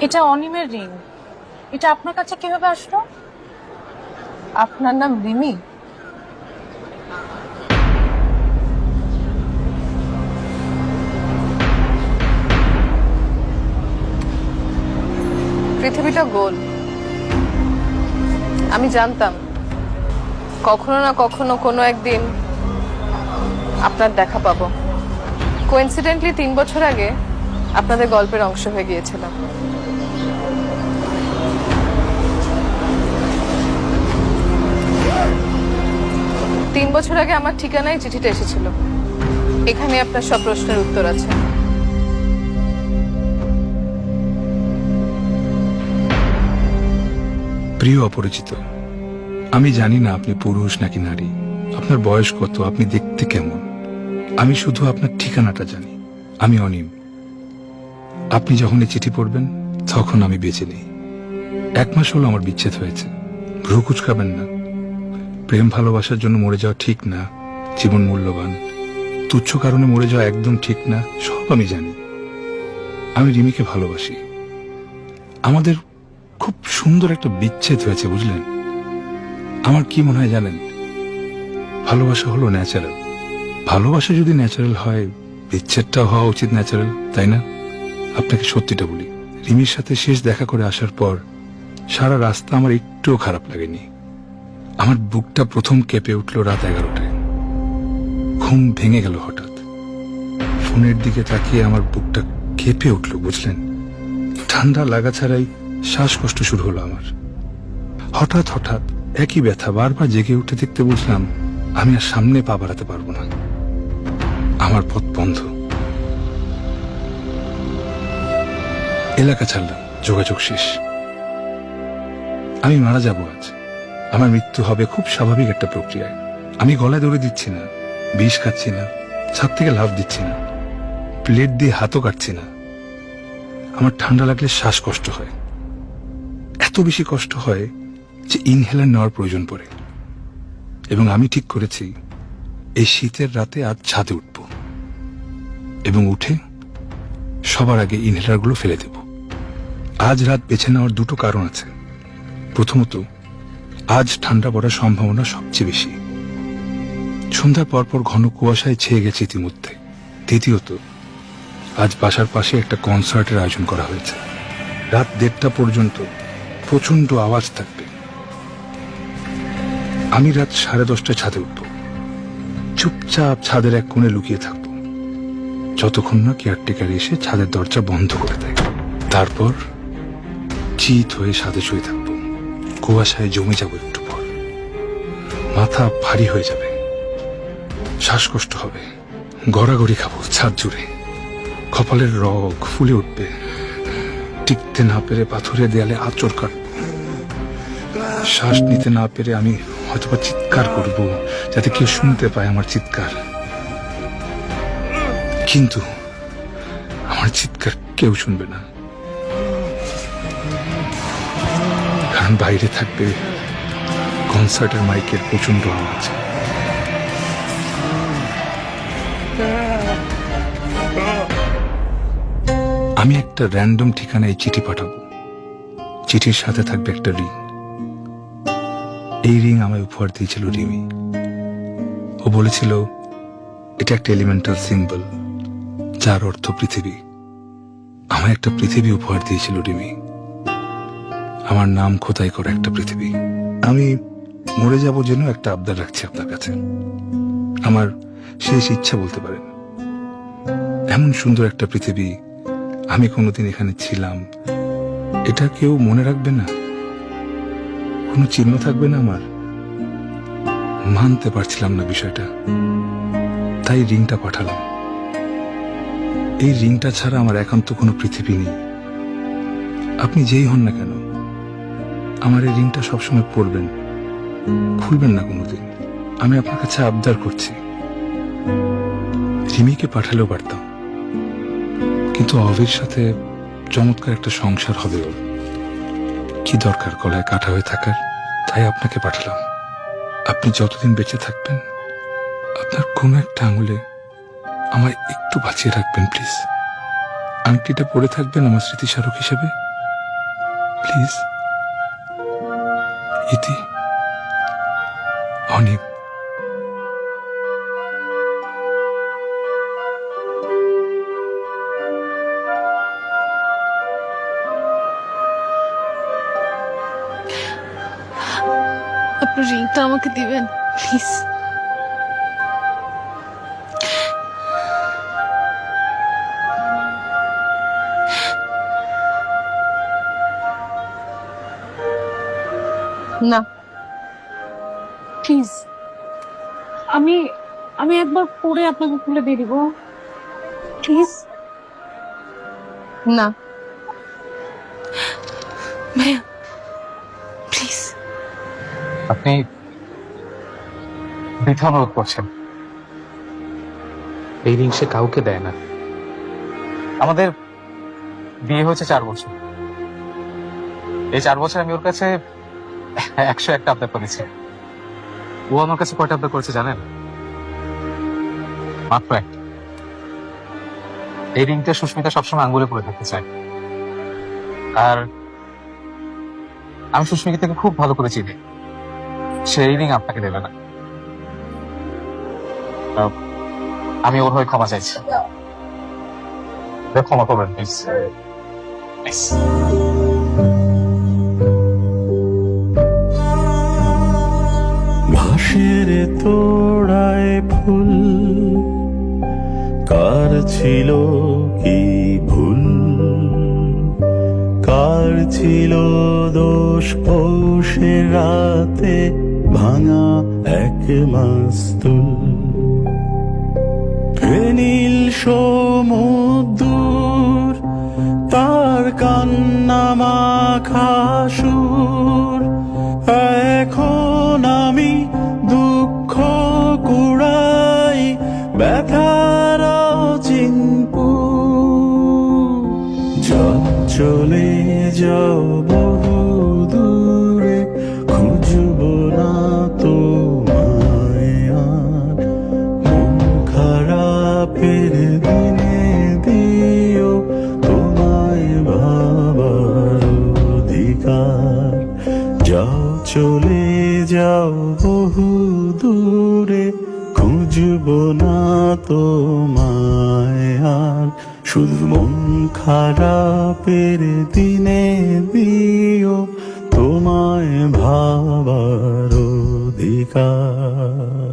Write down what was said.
এটা অনিমের রিং। এটা আপনার কাছে কিভাবে আসলো? আপনার নাম রিমি? পৃথিবীটা গোল। আমি জানতাম কখনো না কখনো কোনো একদিন আপনার দেখা পাবো। কোইন্সিডেন্টলি 3 বছর আগে আপনাদের গল্পের অংশ হয়ে গিয়েছিলাম। তিন বছর আগে আমার ঠিকানায় চিঠিটা এসেছিল। এখানে আপনার সব প্রশ্নের উত্তর আছে। প্রিয় অপরিচিত, আমি জানি না আপনি পুরুষ নাকি নারী, আপনার বয়স কত, আপনি দেখতে কেমন। আমি শুধু আপনার ঠিকানাটা জানি। আমি অনিম। আপনি যখন এই চিঠি পড়বেন তখন আমি বেঁচে নেই। 1 মাস হলো আমার বিচ্ছেদ হয়েছে। ভ্রু কুচকাবেন না। প্রেম ভালোবাসার জন্য মরে যাওয়া ঠিক না, জীবন মূল্যবান। তুচ্ছ কারণে মরে যাওয়া একদম ঠিক না, সব আমি জানি। আমি রিমিকে ভালোবাসি। আমাদের খুব সুন্দর একটা বিচ্ছেদ হয়েছে, বুঝলেন? আমার কি মনে হয় জানেন, ভালোবাসা হলো ন্যাচারাল। ভালোবাসা যদি ন্যাচারাল হয়, বিচ্ছেদটা হওয়া উচিত ন্যাচারাল, তাই না? আপনাকে সত্যিটা বলি, রিমির সাথে শেষ দেখা করে আসার পর সারা রাস্তা আমার একটুও খারাপ লাগেনি। আমার বুকটা প্রথম কেঁপে উঠল রাত 11টায়। ঘুম ভেঙে গেল হঠাৎ। ফোনের দিকে তাকিয়ে আমার বুকটা কেঁপে উঠল, বুঝলেন? ঠান্ডা লাগা ছাড়াই শ্বাসকষ্ট শুরু হলো আমার। হঠাৎ হঠাৎ একই ব্যথা বারবার জেগে উঠে দেখতে বুঝলাম আমি আর সামনে পা বাড়াতে পারবো না। আমার পথ বন্ধ। এলাকা ছাড়লাম, যোগাযোগ শেষ। আমি মারা যাব আজ। আমার মৃত্যু হবে খুব স্বাভাবিক একটা প্রক্রিয়ায়। আমি গলায় দড়ি দিচ্ছি না, বিষ খাচ্ছি না, ছাদ থেকে লাফ দিচ্ছি না, প্লেট দিয়ে হাতও কাটছি না। আমার ঠান্ডা লাগলে শ্বাসকষ্ট হয়, এত বেশি কষ্ট হয় যে ইনহেলার নেওয়ার প্রয়োজন পড়ে। এবং আমি ঠিক করেছি এই শীতের রাতে আজ ছাদে উঠব এবং উঠে সবার আগে ইনহেলারগুলো ফেলে দেব। আজ রাত বেছে নেওয়ার দুটো কারণ আছে। প্রথমত, আজ ঠান্ডা পড়ার সম্ভাবনা সবচেয়ে বেশি। সন্ধ্যার পরপর ঘন কুয়াশায় ছেয়ে গেছে ইতিমধ্যে। দ্বিতীয়ত, আজ বাসার পাশে একটা কনসার্টের আয়োজন করা হয়েছে। রাত 1:30 পর্যন্ত প্রচন্ড আওয়াজ থাকবে। আমি রাত 10:30টায় ছাদে উঠব। চুপচাপ ছাদের এক কোণে লুকিয়ে থাকব যতক্ষণ না কেয়ারটেকার এসে ছাদের দরজা বন্ধ করে দেয়। তারপর চিত হয়ে ছাদে শুয়ে থাকব। কুয়াশায় জমে যাব একটু পর। মাথা ভারী হয়ে যাবে, শ্বাসকষ্ট হবে, গড়াগড়ি খাবো ছাদ জুড়ে। কপালের রগ ফুলে উঠবে। টিকতে না পেরে পাথরের দেয়ালে আঁচড় কাটব। শ্বাস নিতে না পেরে আমি হয়তোবা চিৎকার করব, যাতে কেউ শুনতে পায় আমার চিৎকার। কিন্তু আমার চিৎকার কেউ শুনবে না, কারণ বাইরে থাকবে কনসার্টের মাইকের প্রচন্ড আওয়াজ। আমি একটা র্যান্ডম ঠিকানায় চিঠি পাঠাবো। চিঠির সাথে থাকবে একটা রিং। এই রিং আমায় উপহার দিয়েছিল রিমি। ও বলেছিল এটা একটা এলিমেন্টাল সিম্বল, যার অর্থ পৃথিবী। আমায় একটা পৃথিবী উপহার দিয়েছিল রিমি। আমার নাম খোদাই করা একটা পৃথিবী। আমি মরে যাব যেন একটা আবদার রাখছি আপনার কাছে। আমার শেষ ইচ্ছা বলতে পারেন। এমন সুন্দর একটা পৃথিবী, আমি কোনোদিন এখানে ছিলাম, এটা কেউ মনে রাখবে না, কোনো চিহ্ন থাকবে না আমার। মানতে পারছিলাম না বিষয়টা, তাই রিংটা পাঠালাম। এই রিংটা ছাড়া আমার একান্ত কোনো পৃথিবী নেই। আপনি যেই হন না কেন, আমার এই রিংটা সবসময় পরবেন, খুলবেন না কোনোদিন। আমি আপনার কাছে আবদার করছি। রিমিকে পাঠালেও পারতাম, কিন্তু অভির সাথে চমৎকার একটা সংসার হবে ওর। কি দরকার গলায় কাটা হয়ে থাকার? তাই আপনাকে পাঠালাম। আপনি যতদিন বেঁচে থাকবেন, আপনার কোনো একটা আঙুলে আমায় একটু বাঁচিয়ে রাখবেন প্লিজ। আংটিটা পরে থাকবেন আমার স্মৃতিস্মারক হিসেবে। প্লিজ। ইতি, অনিম, আপনার রিংটা আমাকে দিবেন প্লিজ। না প্লিজ, আমি আমি একবার পরে আপনাকে খুলে দিয়ে দিব, প্লিজ। না ভাইয়া প্লিজ। আপনি বৃথা অনুরোধ করছেন। এই রিং সে কাউকে দেয় না। আমাদের বিয়ে হয়েছে 4 বছর। এই 4 বছর আমি ওর কাছে 101টা আবদার করেছি। ও আমার কাছে কয়টা আবদার করেছে জানেন? মাত্র 1। এই রিংটা সুস্মিতা সবসময় আঙ্গুলে পরে থাকতে চায়। আর আমি সুস্মিতাকে খুব ভালো করে চিনি। সেই রিং আপনাকে দেবে না। আমি ওর হয়ে ক্ষমা চাইছি। ক্ষমা করবেন প্লিজ। ঘাসের তোড়ায় ফুল, কার ছিল কি ভুল, কার ছিল দোষ পৌষের রাতে ভাঙা এক মাস্তুল। নীল সমুদ্র তার কান্না মাখা সুর, এখন আমি দুঃখ কুড়াই ব্যথার চিনপু। চলে যাও বহু দূরে, খুঁজব না তোমায় আর। মন খারাপের দিনে দিও তোমায় ভাবার অধিকার। যাও চলে যাও বহু দূরে, খুঁজব না তোমায় আর। শুধু মন খারাপের দিনে দিও তোমায় ভাবার অধিকার।